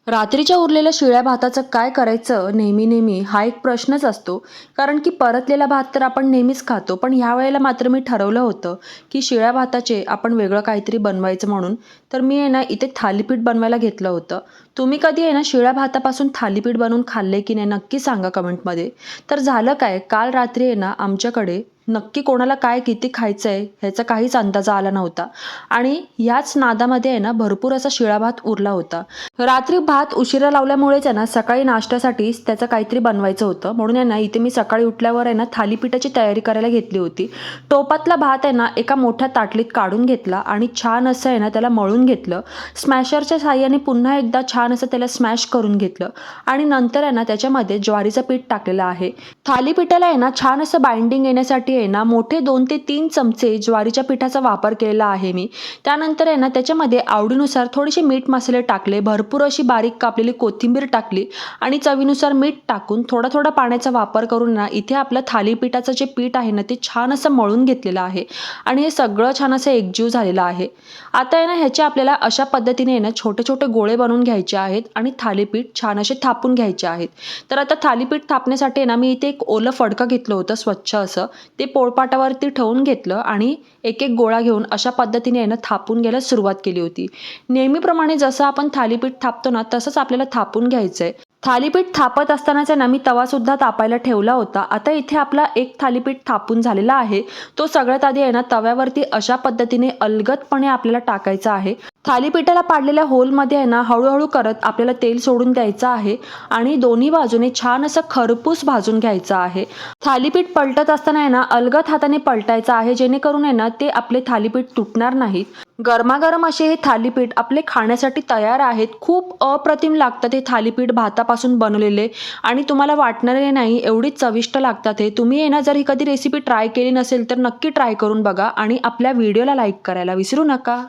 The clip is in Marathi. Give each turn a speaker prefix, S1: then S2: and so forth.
S1: रात्रीच्या उरलेल्या शिळ्या भाताचं काय करायचं नेहमी हा एक प्रश्नच असतो. कारण की परतलेला भात तर आपण नेहमीच खातो. पण ह्या वेळेला मात्र मी ठरवलं होतं की शिळ्या भाताचे आपण वेगळं काहीतरी बनवायचं म्हणून. तर मी आहे ना इथे थालीपीठ बनवायला घेतलं होतं. तुम्ही कधी आहे ना शिळ्या भातापासून थालीपीठ बनवून खाल्ले की नाही नक्की सांगा कमेंटमध्ये. तर झालं काय, काल रात्री आहे ना आमच्याकडे नक्की कोणाला काय किती खायचं आहे ह्याचा काहीच अंदाजा आला नव्हता. आणि ह्याच नादामध्ये आहे ना भरपूर असा शिळा भात उरला होता. रात्री भात उशिरा लावल्यामुळेच आहे ना सकाळी नाश्त्यासाठी त्याचं काहीतरी बनवायचं होतं. म्हणून आहे ना इथे मी सकाळी उठल्यावर आहे ना थालीपीठाची तयारी करायला घेतली होती. टोपातला भात आहे ना एका मोठ्या ताटलीत काढून घेतला आणि छान असं आहे ना त्याला मळून घेतलं. स्मॅशरच्या साहाय्याने पुन्हा एकदा छान असं त्याला स्मॅश करून घेतलं आणि नंतर आहे ना त्याच्यामध्ये ज्वारीचं पीठ टाकलेलं आहे. थालीपीठाला आहे ना छान असं बाइंडिंग येण्यासाठी आहे ना मोठे 2 ते 3 चमचे ज्वारीच्या पिठाचा वापर केलेला आहे मी. त्यानंतर आहे ना त्याच्यामध्ये आवडीनुसार थोडेसे मीठ मसाले टाकले, भरपूर अशी बारीक कापलेली कोथिंबीर टाकली आणि चवीनुसार मीठ टाकून थोडा पाण्याचा वापर करून ना इथे आपलं थालीपीठाचं जे पीठ आहे ना ते छान असं मळून घेतलेलं आहे आणि हे सगळं छान असं एकजीव झालेलं आहे. आता आहे ना ह्याचे आपल्याला अशा पद्धतीने आहे ना छोटे छोटे गोळे बनवून घ्यायचे आहेत आणि थालीपीठ छान असे थापून घ्यायचे आहेत. तर आता थालीपीठ थापण्यासाठी आहे ना मी इथे एक ओलं फडकं घेतलं होतं स्वच्छ असं. ते पोळपाटावरती ठेवून घेतलं आणि एक एक गोळा घेऊन अशा पद्धतीने आहे ना थापून घ्यायला सुरुवात केली होती. नेहमीप्रमाणे जसं आपण थालीपीठ थापतो ना तसंच आपल्याला थापून घ्यायचं आहे. थालीपीठ थापत असतानाच आहे ना मी तवासुद्धा तापायला ठेवला होता. आता इथे आपला एक थालीपीठ थापून झालेला आहे. तो सगळ्यात आधी आहे ना तव्यावरती अशा पद्धतीने अलगदपणे आपल्याला टाकायचा आहे. थालीपीठाला पाडलेल्या होलमध्ये आहे ना हळूहळू करत आपल्याला तेल सोडून द्यायचं आहे आणि दोन्ही बाजूने छान असं खरपूस भाजून घ्यायचं आहे. थालीपीठ पलटत असताना आहे ना अलगद हाताने पलटायचं आहे, जेणेकरून आहे ना ते आपले थालीपीठ तुटणार नाहीत. गरमागरम असे हे थालीपीठ आपले खाण्यासाठी तयार आहेत. खूप अप्रतिम लागतात हे थालीपीठ भातापासून बनवलेले आणि तुम्हाला वाटणारे नाही एवढीच चविष्ट लागतात हे. तुम्ही आहे ना जर ही कधी रेसिपी ट्राय केली नसेल तर नक्की ट्राय करून बघा आणि आपल्या व्हिडिओला लाईक करायला विसरू नका.